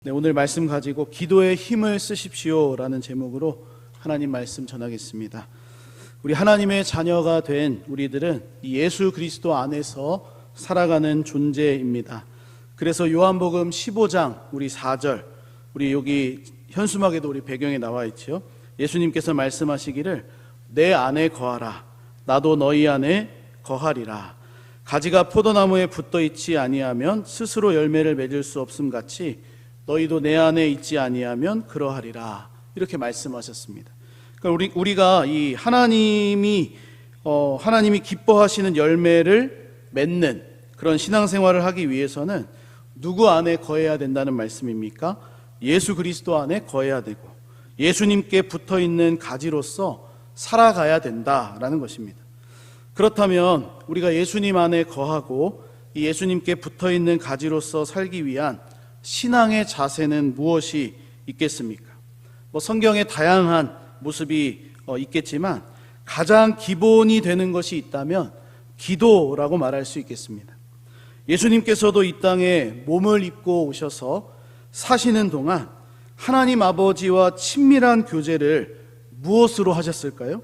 네, 오늘 말씀 가지고 기도의 힘을 쓰십시오 라는 제목으로 하나님 말씀 전하겠습니다. 우리 하나님의 자녀가 된 우리들은 예수 그리스도 안에서 살아가는 존재입니다. 그래서 요한복음 15장 우리 4절, 우리 여기 현수막에도 우리 배경에 나와 있죠. 예수님께서 말씀하시기를 내 안에 거하라, 나도 너희 안에 거하리라. 가지가 포도나무에 붙어 있지 아니하면 스스로 열매를 맺을 수 없음 같이 너희도 내 안에 있지 아니하면 그러하리라. 이렇게 말씀하셨습니다. 그러니까 우리가 이 하나님이 기뻐하시는 열매를 맺는 그런 신앙생활을 하기 위해서는 누구 안에 거해야 된다는 말씀입니까? 예수 그리스도 안에 거해야 되고 예수님께 붙어 있는 가지로서 살아가야 된다라는 것입니다. 그렇다면 우리가 예수님 안에 거하고 이 예수님께 붙어 있는 가지로서 살기 위한 신앙의 자세는 무엇이 있겠습니까? 성경에 다양한 모습이 있겠지만 가장 기본이 되는 것이 있다면 기도라고 말할 수 있겠습니다. 예수님께서도 이 땅에 몸을 입고 오셔서 사시는 동안 하나님 아버지와 친밀한 교제를 무엇으로 하셨을까요?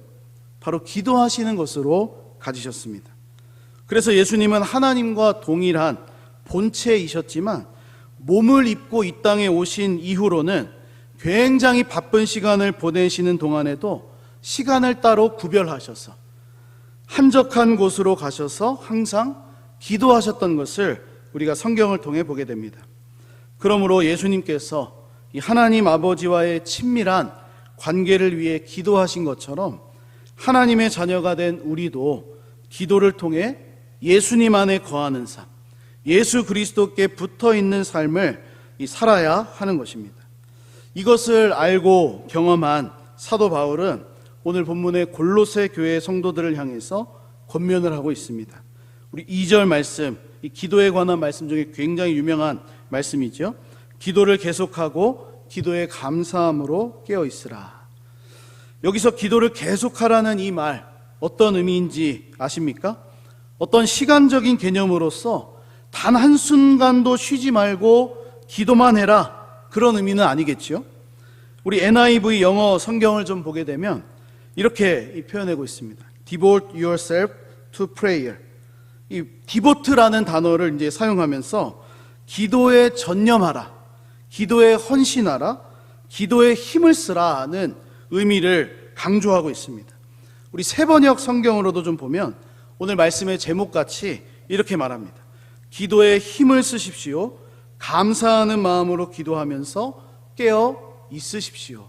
바로 기도하시는 것으로 가지셨습니다. 그래서 예수님은 하나님과 동일한 본체이셨지만 몸을 입고 이 땅에 오신 이후로는 굉장히 바쁜 시간을 보내시는 동안에도 시간을 따로 구별하셔서 한적한 곳으로 가셔서 항상 기도하셨던 것을 우리가 성경을 통해 보게 됩니다. 그러므로 예수님께서 이 하나님 아버지와의 친밀한 관계를 위해 기도하신 것처럼 하나님의 자녀가 된 우리도 기도를 통해 예수님 안에 거하는 삶, 예수 그리스도께 붙어 있는 삶을 살아야 하는 것입니다. 이것을 알고 경험한 사도 바울은 오늘 본문의 골로새 교회 성도들을 향해서 권면을 하고 있습니다. 우리 2절 말씀, 이 기도에 관한 말씀 중에 굉장히 유명한 말씀이죠. 기도를 계속하고 기도에 감사함으로 깨어 있으라. 여기서 기도를 계속하라는 이 말 어떤 의미인지 아십니까? 어떤 시간적인 개념으로서 단 한순간도 쉬지 말고 기도만 해라, 그런 의미는 아니겠죠. 우리 NIV 영어 성경을 좀 보게 되면 이렇게 표현하고 있습니다. Devote yourself to prayer. 이 devote라는 단어를 이제 사용하면서 기도에 전념하라, 기도에 헌신하라, 기도에 힘을 쓰라는 의미를 강조하고 있습니다. 우리 새번역 성경으로도 좀 보면 오늘 말씀의 제목같이 이렇게 말합니다. 기도에 힘을 쓰십시오. 감사하는 마음으로 기도하면서 깨어 있으십시오.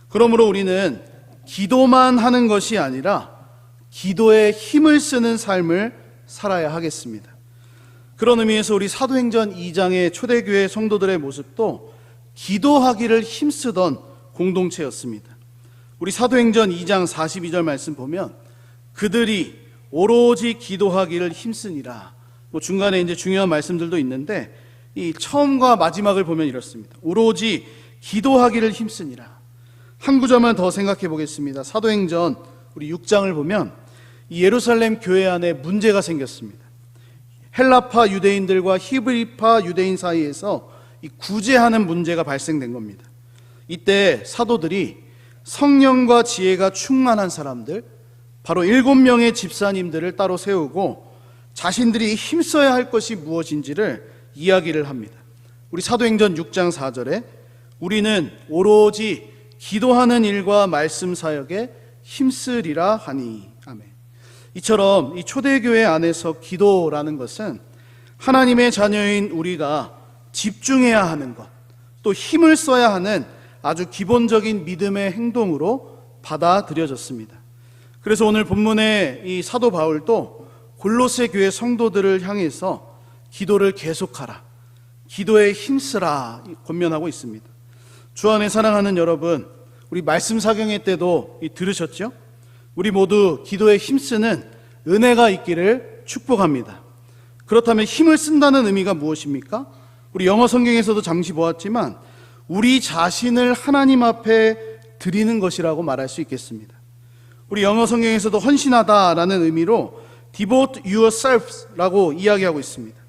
그러므로 우리는 기도만 하는 것이 아니라 기도에 힘을 쓰는 삶을 살아야 하겠습니다. 그런 의미에서 우리 사도행전 2장의 초대교회 성도들의 모습도 기도하기를 힘쓰던 공동체였습니다. 우리 사도행전 2장 42절 말씀 보면 그들이 오로지 기도하기를 힘쓰니라. 중간에 이제 중요한 말씀들도 있는데 이 처음과 마지막을 보면 이렇습니다. 오로지 기도하기를 힘쓰니라. 한 구절만 더 생각해 보겠습니다. 사도행전 우리 6장을 보면 이 예루살렘 교회 안에 문제가 생겼습니다. 헬라파 유대인들과 히브리파 유대인 사이에서 이 구제하는 문제가 발생된 겁니다. 이때 사도들이 성령과 지혜가 충만한 사람들, 바로 7명의 집사님들을 따로 세우고 자신들이 힘써야 할 것이 무엇인지를 이야기를 합니다. 우리 사도행전 6장 4절에 우리는 오로지 기도하는 일과 말씀 사역에 힘쓰리라 하니. 아멘. 이처럼 이 초대교회 안에서 기도라는 것은 하나님의 자녀인 우리가 집중해야 하는 것, 또 힘을 써야 하는 아주 기본적인 믿음의 행동으로 받아들여졌습니다. 그래서 오늘 본문의 이 사도 바울도 골로새 교회 성도들을 향해서 기도를 계속하라, 기도에 힘쓰라 권면하고 있습니다. 주 안에 사랑하는 여러분, 우리 말씀 사경회 때도 들으셨죠? 우리 모두 기도에 힘쓰는 은혜가 있기를 축복합니다. 그렇다면 힘을 쓴다는 의미가 무엇입니까? 우리 영어 성경에서도 잠시 보았지만 우리 자신을 하나님 앞에 드리는 것이라고 말할 수 있겠습니다. 우리 영어 성경에서도 헌신하다라는 의미로 devote yourself라고 이야기하고 있습니다.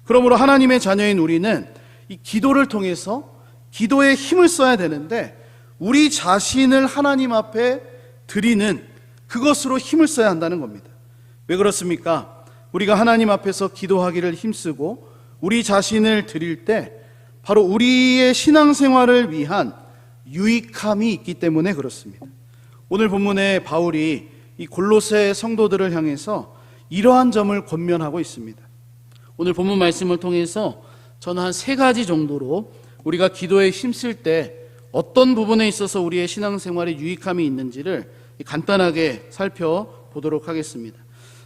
그러므로 하나님의 자녀인 우리는 이 기도를 통해서 기도에 힘을 써야 되는데 우리 자신을 하나님 앞에 드리는 그것으로 힘을 써야 한다는 겁니다. 왜 그렇습니까? 우리가 하나님 앞에서 기도하기를 힘쓰고 우리 자신을 드릴 때 바로 우리의 신앙생활을 위한 유익함이 있기 때문에 그렇습니다. 오늘 본문에 바울이 이 골로새 성도들을 향해서 이러한 점을 권면하고 있습니다. 오늘 본문 말씀을 통해서 저는 한 3가지 정도로 우리가 기도에 힘쓸 때 어떤 부분에 있어서 우리의 신앙생활에 유익함이 있는지를 간단하게 살펴보도록 하겠습니다.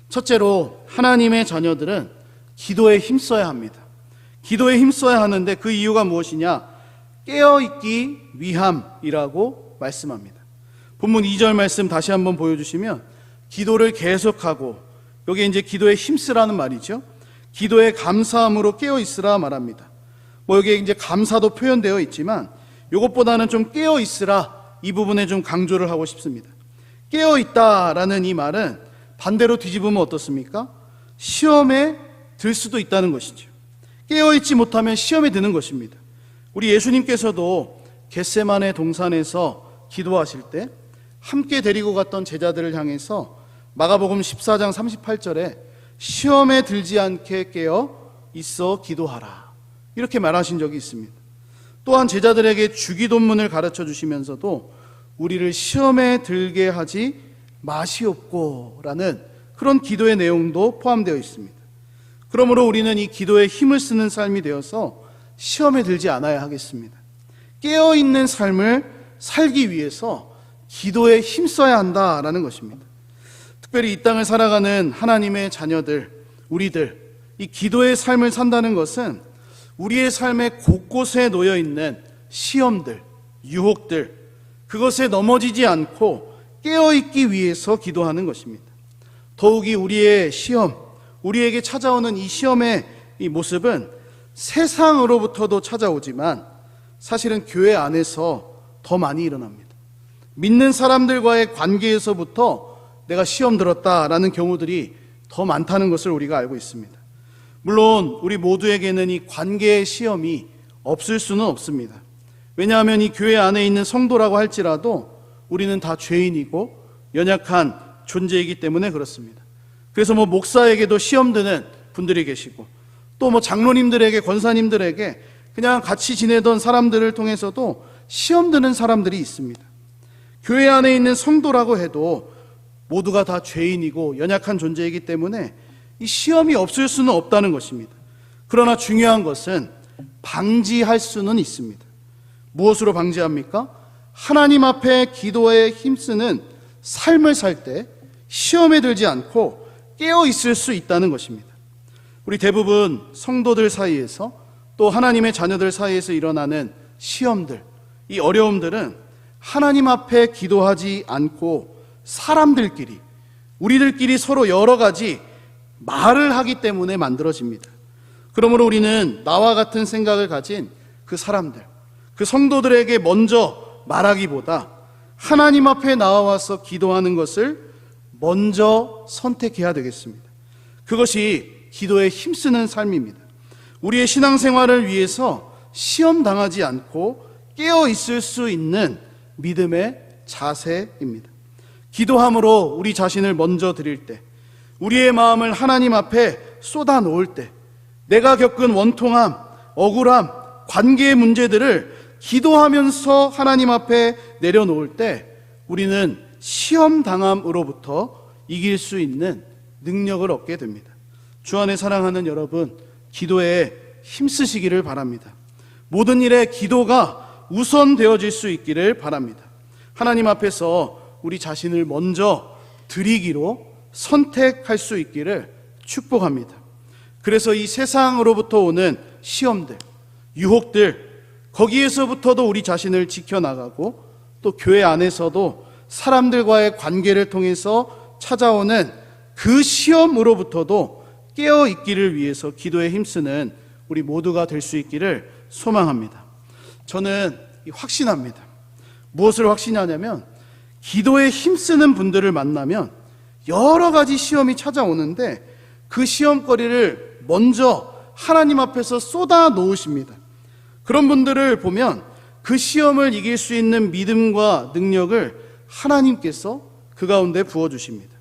첫째로 하나님의 자녀들은 기도에 힘써야 합니다. 기도에 힘써야 하는데 그 이유가 무엇이냐? 깨어있기 위함이라고 말씀합니다. 본문 2절 말씀 다시 한번 보여주시면 기도를 계속하고, 여기 이제 기도에 힘쓰라는 말이죠. 기도에 감사함으로 깨어있으라 말합니다. 여기에 이제 감사도 표현되어 있지만 이것보다는 좀 깨어있으라, 이 부분에 좀 강조를 하고 싶습니다. 깨어있다라는 이 말은 반대로 뒤집으면 어떻습니까? 시험에 들 수도 있다는 것이죠. 깨어있지 못하면 시험에 드는 것입니다. 우리 예수님께서도 겟세마네 동산에서 기도하실 때 함께 데리고 갔던 제자들을 향해서 마가복음 14장 38절에 시험에 들지 않게 깨어 있어 기도하라, 이렇게 말하신 적이 있습니다. 또한 제자들에게 주기도문을 가르쳐 주시면서도 우리를 시험에 들게 하지 마시옵고 라는 그런 기도의 내용도 포함되어 있습니다. 그러므로 우리는 이 기도에 힘을 쓰는 삶이 되어서 시험에 들지 않아야 하겠습니다. 깨어있는 삶을 살기 위해서 기도에 힘써야 한다라는 것입니다. 특별히 이 땅을 살아가는 하나님의 자녀들, 우리들, 이 기도의 삶을 산다는 것은 우리의 삶의 곳곳에 놓여있는 시험들, 유혹들, 그것에 넘어지지 않고 깨어있기 위해서 기도하는 것입니다. 더욱이 우리의 시험, 우리에게 찾아오는 이 시험의 이 모습은 세상으로부터도 찾아오지만 사실은 교회 안에서 더 많이 일어납니다. 믿는 사람들과의 관계에서부터 내가 시험 들었다라는 경우들이 더 많다는 것을 우리가 알고 있습니다. 물론 우리 모두에게는 이 관계의 시험이 없을 수는 없습니다. 왜냐하면 이 교회 안에 있는 성도라고 할지라도 우리는 다 죄인이고 연약한 존재이기 때문에 그렇습니다. 그래서 목사에게도 시험 드는 분들이 계시고, 또 장로님들에게, 권사님들에게 그냥 같이 지내던 사람들을 통해서도 시험 드는 사람들이 있습니다. 교회 안에 있는 성도라고 해도 모두가 다 죄인이고 연약한 존재이기 때문에 이 시험이 없을 수는 없다는 것입니다. 그러나 중요한 것은 방지할 수는 있습니다. 무엇으로 방지합니까? 하나님 앞에 기도에 힘쓰는 삶을 살 때 시험에 들지 않고 깨어 있을 수 있다는 것입니다. 우리 대부분 성도들 사이에서 또 하나님의 자녀들 사이에서 일어나는 시험들, 이 어려움들은 하나님 앞에 기도하지 않고 사람들끼리, 우리들끼리 서로 여러 가지 말을 하기 때문에 만들어집니다. 그러므로 우리는 나와 같은 생각을 가진 그 사람들, 그 성도들에게 먼저 말하기보다 하나님 앞에 나와서 기도하는 것을 먼저 선택해야 되겠습니다. 그것이 기도에 힘쓰는 삶입니다. 우리의 신앙생활을 위해서 시험 당하지 않고 깨어 있을 수 있는 믿음의 자세입니다. 기도함으로 우리 자신을 먼저 드릴 때, 우리의 마음을 하나님 앞에 쏟아 놓을 때, 내가 겪은 원통함, 억울함, 관계의 문제들을 기도하면서 하나님 앞에 내려놓을 때 우리는 시험 당함으로부터 이길 수 있는 능력을 얻게 됩니다. 주 안에 사랑하는 여러분, 기도에 힘쓰시기를 바랍니다. 모든 일에 기도가 우선되어질 수 있기를 바랍니다. 하나님 앞에서 우리 자신을 먼저 드리기로 선택할 수 있기를 축복합니다. 그래서 이 세상으로부터 오는 시험들, 유혹들, 거기에서부터도 우리 자신을 지켜나가고, 또 교회 안에서도 사람들과의 관계를 통해서 찾아오는 그 시험으로부터도 깨어 있기를 위해서 기도에 힘쓰는 우리 모두가 될 수 있기를 소망합니다. 저는 확신합니다. 무엇을 확신하냐면, 기도에 힘쓰는 분들을 만나면 여러 가지 시험이 찾아오는데 그 시험거리를 먼저 하나님 앞에서 쏟아 놓으십니다. 그런 분들을 보면 그 시험을 이길 수 있는 믿음과 능력을 하나님께서 그 가운데 부어주십니다.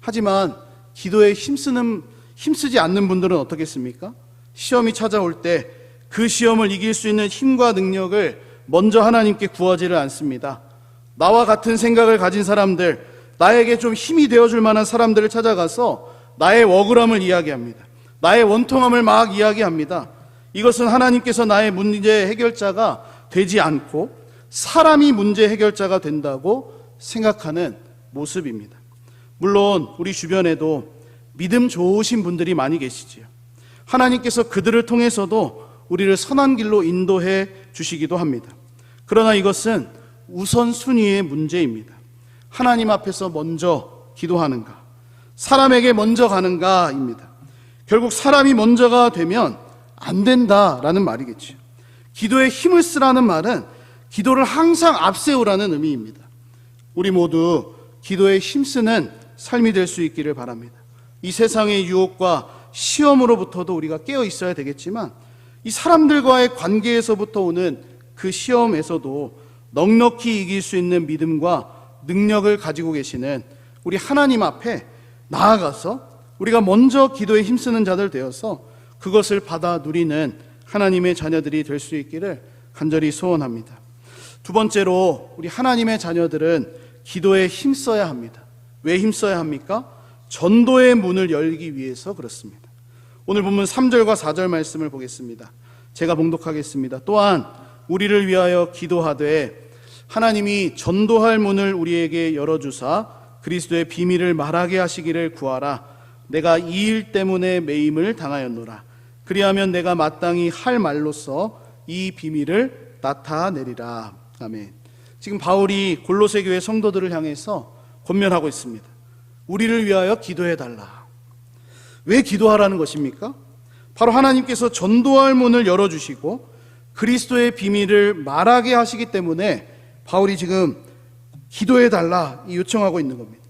하지만 기도에 힘쓰지 않는 분들은 어떻겠습니까? 시험이 찾아올 때 그 시험을 이길 수 있는 힘과 능력을 먼저 하나님께 구하지를 않습니다. 나와 같은 생각을 가진 사람들, 나에게 좀 힘이 되어줄 만한 사람들을 찾아가서 나의 억울함을 이야기합니다. 나의 원통함을 막 이야기합니다. 이것은 하나님께서 나의 문제 해결자가 되지 않고 사람이 문제 해결자가 된다고 생각하는 모습입니다. 물론 우리 주변에도 믿음 좋으신 분들이 많이 계시지요. 하나님께서 그들을 통해서도 우리를 선한 길로 인도해 주시기도 합니다. 그러나 이것은 우선순위의 문제입니다. 하나님 앞에서 먼저 기도하는가, 사람에게 먼저 가는가입니다. 결국 사람이 먼저가 되면 안 된다라는 말이겠죠. 기도에 힘을 쓰라는 말은 기도를 항상 앞세우라는 의미입니다. 우리 모두 기도에 힘쓰는 삶이 될 수 있기를 바랍니다. 이 세상의 유혹과 시험으로부터도 우리가 깨어 있어야 되겠지만 이 사람들과의 관계에서부터 오는 그 시험에서도 넉넉히 이길 수 있는 믿음과 능력을 가지고 계시는 우리 하나님 앞에 나아가서 우리가 먼저 기도에 힘쓰는 자들 되어서 그것을 받아 누리는 하나님의 자녀들이 될 수 있기를 간절히 소원합니다. 두 번째로 우리 하나님의 자녀들은 기도에 힘써야 합니다. 왜 힘써야 합니까? 전도의 문을 열기 위해서 그렇습니다. 오늘 본문 3절과 4절 말씀을 보겠습니다. 제가 봉독하겠습니다. 또한 우리를 위하여 기도하되 하나님이 전도할 문을 우리에게 열어주사 그리스도의 비밀을 말하게 하시기를 구하라. 내가 이 일 때문에 매임을 당하였노라. 그리하면 내가 마땅히 할 말로써 이 비밀을 나타내리라. 아멘. 지금 바울이 골로새 교회 성도들을 향해서 권면하고 있습니다. 우리를 위하여 기도해달라. 왜 기도하라는 것입니까? 바로 하나님께서 전도할 문을 열어주시고 그리스도의 비밀을 말하게 하시기 때문에 바울이 지금 기도해달라 요청하고 있는 겁니다.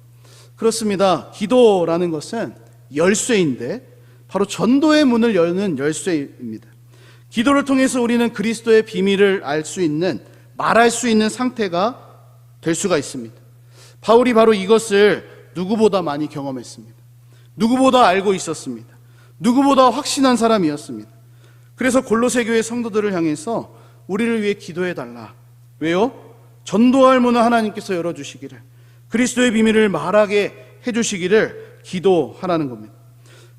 그렇습니다. 기도라는 것은 열쇠인데 바로 전도의 문을 여는 열쇠입니다. 기도를 통해서 우리는 그리스도의 비밀을 알 수 있는, 말할 수 있는 상태가 될 수가 있습니다. 바울이 바로 이것을 누구보다 많이 경험했습니다. 누구보다 알고 있었습니다. 누구보다 확신한 사람이었습니다. 그래서 골로새 교회 성도들을 향해서 우리를 위해 기도해달라. 왜요? 전도할 문을 하나님께서 열어주시기를, 그리스도의 비밀을 말하게 해주시기를 기도하라는 겁니다.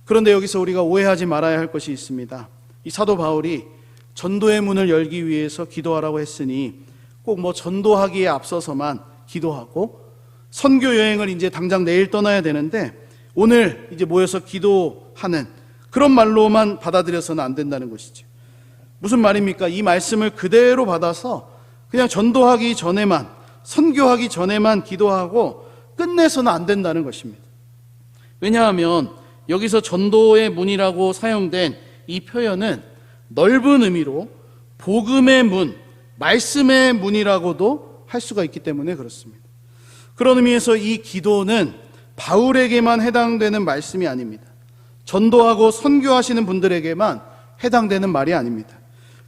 그런데 여기서 우리가 오해하지 말아야 할 것이 있습니다. 이 사도 바울이 전도의 문을 열기 위해서 기도하라고 했으니 꼭 전도하기에 앞서서만 기도하고 선교 여행을 이제 당장 내일 떠나야 되는데 오늘 이제 모여서 기도하는 그런 말로만 받아들여서는 안 된다는 것이죠. 무슨 말입니까? 이 말씀을 그대로 받아서 그냥 전도하기 전에만, 선교하기 전에만 기도하고 끝내서는 안 된다는 것입니다. 왜냐하면 여기서 전도의 문이라고 사용된 이 표현은 넓은 의미로 복음의 문, 말씀의 문이라고도 할 수가 있기 때문에 그렇습니다. 그런 의미에서 이 기도는 바울에게만 해당되는 말씀이 아닙니다. 전도하고 선교하시는 분들에게만 해당되는 말이 아닙니다.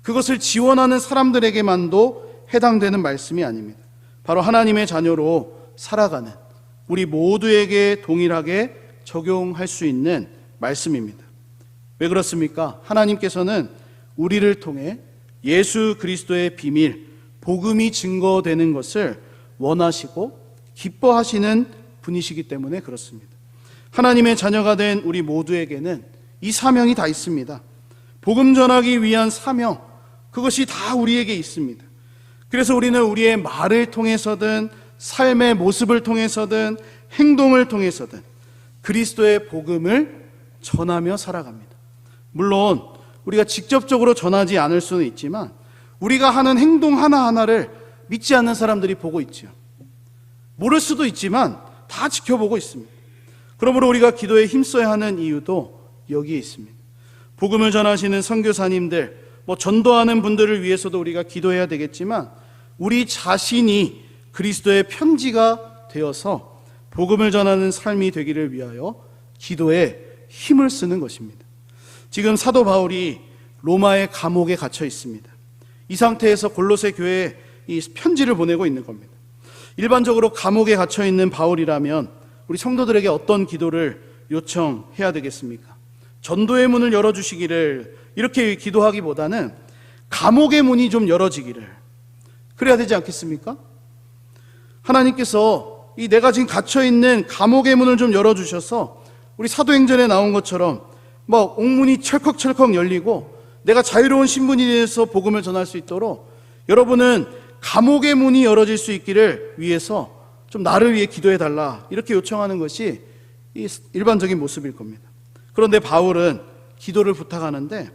그것을 지원하는 사람들에게만도 해당되는 말씀이 아닙니다. 바로 하나님의 자녀로 살아가는 우리 모두에게 동일하게 적용할 수 있는 말씀입니다. 왜 그렇습니까? 하나님께서는 우리를 통해 예수 그리스도의 비밀, 복음이 증거되는 것을 원하시고 기뻐하시는 분이시기 때문에 그렇습니다. 하나님의 자녀가 된 우리 모두에게는 이 사명이 다 있습니다. 복음 전하기 위한 사명, 그것이 다 우리에게 있습니다. 그래서 우리는 우리의 말을 통해서든 삶의 모습을 통해서든 행동을 통해서든 그리스도의 복음을 전하며 살아갑니다. 물론 우리가 직접적으로 전하지 않을 수는 있지만 우리가 하는 행동 하나하나를 믿지 않는 사람들이 보고 있죠. 모를 수도 있지만 다 지켜보고 있습니다. 그러므로 우리가 기도에 힘써야 하는 이유도 여기에 있습니다. 복음을 전하시는 선교사님들, 전도하는 분들을 위해서도 우리가 기도해야 되겠지만 우리 자신이 그리스도의 편지가 되어서 복음을 전하는 삶이 되기를 위하여 기도에 힘을 쓰는 것입니다. 지금 사도 바울이 로마의 감옥에 갇혀 있습니다. 이 상태에서 골로새 교회에 이 편지를 보내고 있는 겁니다. 일반적으로 감옥에 갇혀 있는 바울이라면 우리 성도들에게 어떤 기도를 요청해야 되겠습니까? 전도의 문을 열어주시기를, 이렇게 기도하기보다는 감옥의 문이 좀 열어지기를, 그래야 되지 않겠습니까? 하나님께서 이 내가 지금 갇혀있는 감옥의 문을 좀 열어주셔서 우리 사도행전에 나온 것처럼 막 옥문이 철컥철컥 열리고 내가 자유로운 신분이 돼서 복음을 전할 수 있도록 여러분은 감옥의 문이 열어질 수 있기를 위해서 좀 나를 위해 기도해달라, 이렇게 요청하는 것이 일반적인 모습일 겁니다. 그런데 바울은 기도를 부탁하는데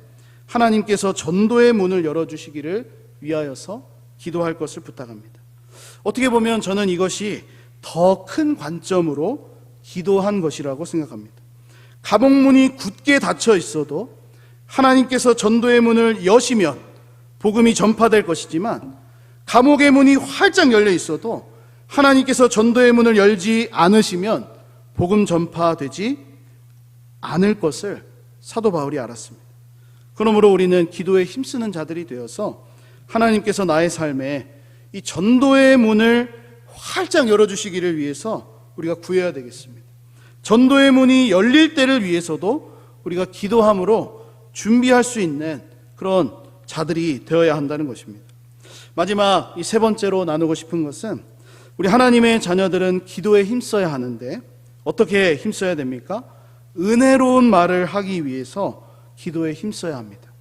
하나님께서 전도의 문을 열어주시기를 위하여서 기도할 것을 부탁합니다. 어떻게 보면 저는 이것이 더 큰 관점으로 기도한 것이라고 생각합니다. 감옥문이 굳게 닫혀 있어도 하나님께서 전도의 문을 여시면 복음이 전파될 것이지만, 감옥의 문이 활짝 열려 있어도 하나님께서 전도의 문을 열지 않으시면 복음 전파되지 않을 것을 사도 바울이 알았습니다. 그러므로 우리는 기도에 힘쓰는 자들이 되어서 하나님께서 나의 삶에 이 전도의 문을 활짝 열어주시기를 위해서 우리가 구해야 되겠습니다. 전도의 문이 열릴 때를 위해서도 우리가 기도함으로 준비할 수 있는 그런 자들이 되어야 한다는 것입니다. 마지막 이 세 번째로 나누고 싶은 것은, 우리 하나님의 자녀들은 기도에 힘써야 하는데 어떻게 힘써야 됩니까? 은혜로운 말을 하기 위해서 기도에 힘써야 합니다.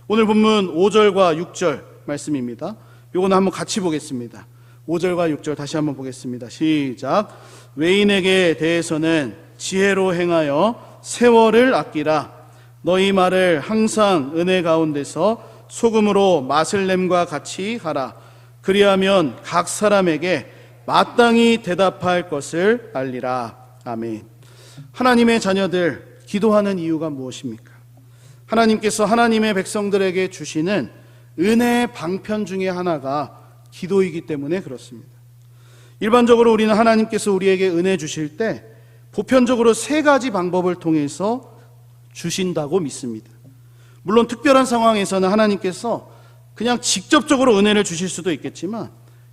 오늘 본문 5절과 6절 말씀입니다. 요거는 한번 같이 보겠습니다. 5절과 6절 다시 한번 보겠습니다. 시작. 외인에게 대해서는 지혜로 행하여 세월을 아끼라. 너희 말을 항상 은혜 가운데서 소금으로 맛을 냄과 같이 하라. 그리하면 각 사람에게 마땅히 대답할 것을 알리라. 아멘. 하나님의 자녀들, 기도하는 이유가 무엇입니까? 하나님께서 하나님의 백성들에게 주시는 은혜의 방편 중에 하나가 기도이기 때문에 그렇습니다. 일반적으로 우리는 하나님께서 우리에게 은혜 주실 때 보편적으로 세 가지 방법을 통해서 주신다고 믿습니다. 물론 특별한 상황에서는 하나님께서 그냥 직접적으로 은혜를 주실 수도 있겠지만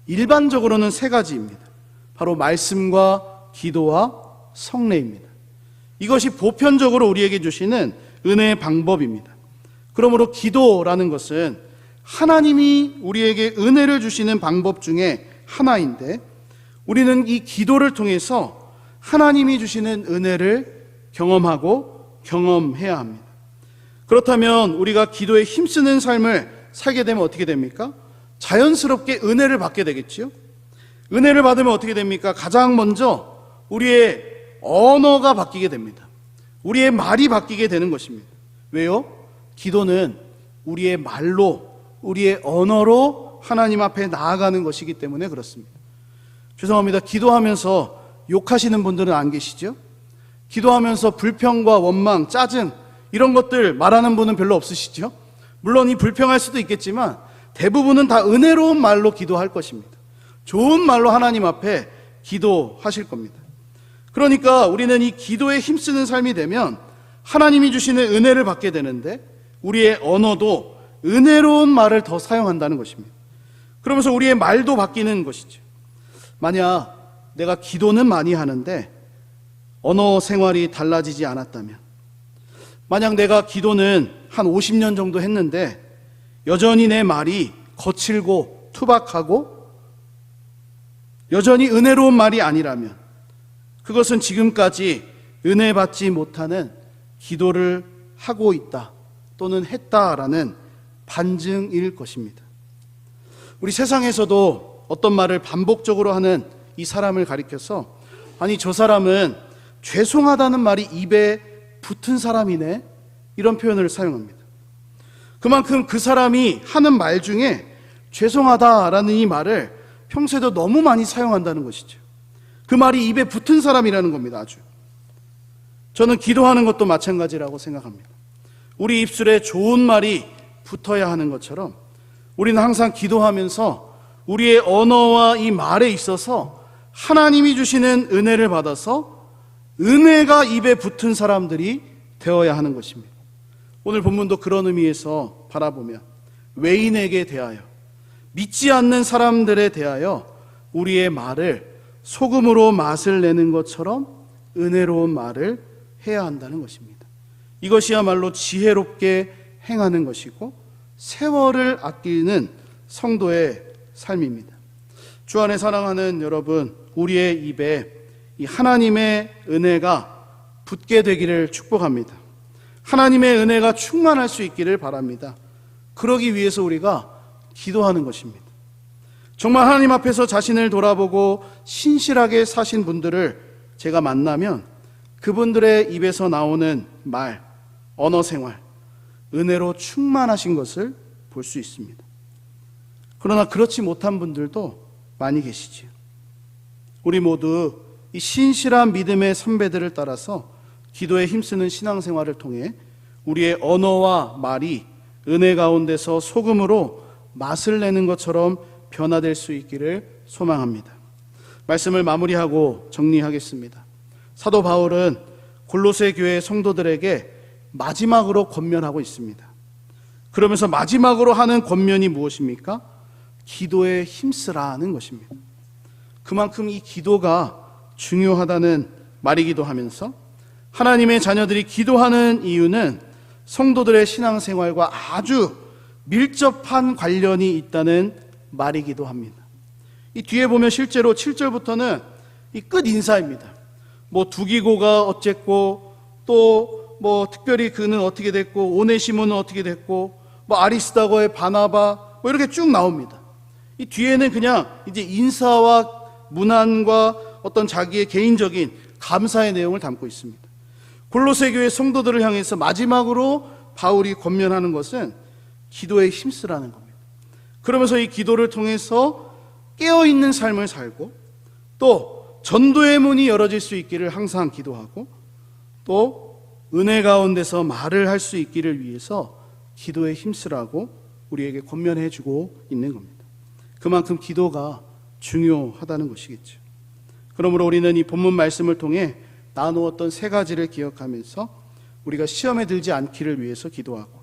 일반적으로는 세 가지입니다. 바로 말씀과 기도와 성례입니다. 이것이 보편적으로 우리에게 주시는 은혜의 방법입니다. 그러므로 기도라는 것은 하나님이 우리에게 은혜를 주시는 방법 중에 하나인데, 우리는 이 기도를 통해서 하나님이 주시는 은혜를 경험하고 경험해야 합니다. 그렇다면 우리가 기도에 힘쓰는 삶을 살게 되면 어떻게 됩니까? 자연스럽게 은혜를 받게 되겠죠. 은혜를 받으면 어떻게 됩니까? 가장 먼저 우리의 언어가 바뀌게 됩니다. 우리의 말이 바뀌게 되는 것입니다. 왜요? 기도는 우리의 말로, 우리의 언어로 하나님 앞에 나아가는 것이기 때문에 그렇습니다. 죄송합니다. 기도하면서 욕하시는 분들은 안 계시죠? 기도하면서 불평과 원망, 짜증 이런 것들 말하는 분은 별로 없으시죠? 물론 이 불평할 수도 있겠지만 대부분은 다 은혜로운 말로 기도할 것입니다. 좋은 말로 하나님 앞에 기도하실 겁니다. 그러니까 우리는 이 기도에 힘쓰는 삶이 되면 하나님이 주시는 은혜를 받게 되는데, 우리의 언어도 은혜로운 말을 더 사용한다는 것입니다. 그러면서 우리의 말도 바뀌는 것이죠. 만약 내가 기도는 많이 하는데 언어 생활이 달라지지 않았다면, 만약 내가 기도는 한 50년 정도 했는데 여전히 내 말이 거칠고 투박하고 여전히 은혜로운 말이 아니라면, 그것은 지금까지 은혜 받지 못하는 기도를 하고 있다 또는 했다라는 반증일 것입니다. 우리 세상에서도 어떤 말을 반복적으로 하는 이 사람을 가리켜서, 아니 저 사람은 죄송하다는 말이 입에 붙은 사람이네, 이런 표현을 사용합니다. 그만큼 그 사람이 하는 말 중에 죄송하다라는 이 말을 평소에도 너무 많이 사용한다는 것이죠. 그 말이 입에 붙은 사람이라는 겁니다. 아주. 저는 기도하는 것도 마찬가지라고 생각합니다. 우리 입술에 좋은 말이 붙어야 하는 것처럼 우리는 항상 기도하면서 우리의 언어와 이 말에 있어서 하나님이 주시는 은혜를 받아서 은혜가 입에 붙은 사람들이 되어야 하는 것입니다. 오늘 본문도 그런 의미에서 바라보면 외인에게 대하여, 믿지 않는 사람들에 대하여 우리의 말을 소금으로 맛을 내는 것처럼 은혜로운 말을 해야 한다는 것입니다. 이것이야말로 지혜롭게 행하는 것이고 세월을 아끼는 성도의 삶입니다. 주 안에 사랑하는 여러분, 우리의 입에 이 하나님의 은혜가 붙게 되기를 축복합니다. 하나님의 은혜가 충만할 수 있기를 바랍니다. 그러기 위해서 우리가 기도하는 것입니다. 정말 하나님 앞에서 자신을 돌아보고 신실하게 사신 분들을 제가 만나면 그분들의 입에서 나오는 말, 언어 생활, 은혜로 충만하신 것을 볼 수 있습니다. 그러나 그렇지 못한 분들도 많이 계시지요. 우리 모두 이 신실한 믿음의 선배들을 따라서 기도에 힘쓰는 신앙생활을 통해 우리의 언어와 말이 은혜 가운데서 소금으로 맛을 내는 것처럼 변화될 수 있기를 소망합니다. 말씀을 마무리하고 정리하겠습니다. 사도 바울은 골로새 교회 성도들에게 마지막으로 권면하고 있습니다. 그러면서 마지막으로 하는 권면이 무엇입니까? 기도에 힘쓰라는 것입니다. 그만큼 이 기도가 중요하다는 말이기도 하면서 하나님의 자녀들이 기도하는 이유는 성도들의 신앙생활과 아주 밀접한 관련이 있다는 말이기도 합니다. 이 뒤에 보면 실제로 7절부터는 이 끝 인사입니다. 뭐 두기고가 어쨌고 또 뭐 특별히 그는 어떻게 됐고 오네시모는 어떻게 됐고 뭐 아리스다고의 바나바 뭐 이렇게 쭉 나옵니다. 이 뒤에는 그냥 이제 인사와 문안과 어떤 자기의 개인적인 감사의 내용을 담고 있습니다. 골로새 교회 성도들을 향해서 마지막으로 바울이 권면하는 것은 기도에 힘쓰라는 겁니다. 그러면서 이 기도를 통해서 깨어있는 삶을 살고 또 전도의 문이 열어질 수 있기를 항상 기도하고 또 은혜 가운데서 말을 할 수 있기를 위해서 기도에 힘쓰라고 우리에게 권면해 주고 있는 겁니다. 그만큼 기도가 중요하다는 것이겠죠. 그러므로 우리는 이 본문 말씀을 통해 나누었던 세 가지를 기억하면서 우리가 시험에 들지 않기를 위해서 기도하고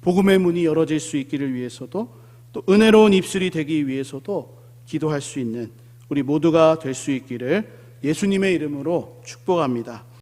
복음의 문이 열어질 수 있기를 위해서도 또 은혜로운 입술이 되기 위해서도 기도할 수 있는 우리 모두가 될 수 있기를 예수님의 이름으로 축복합니다.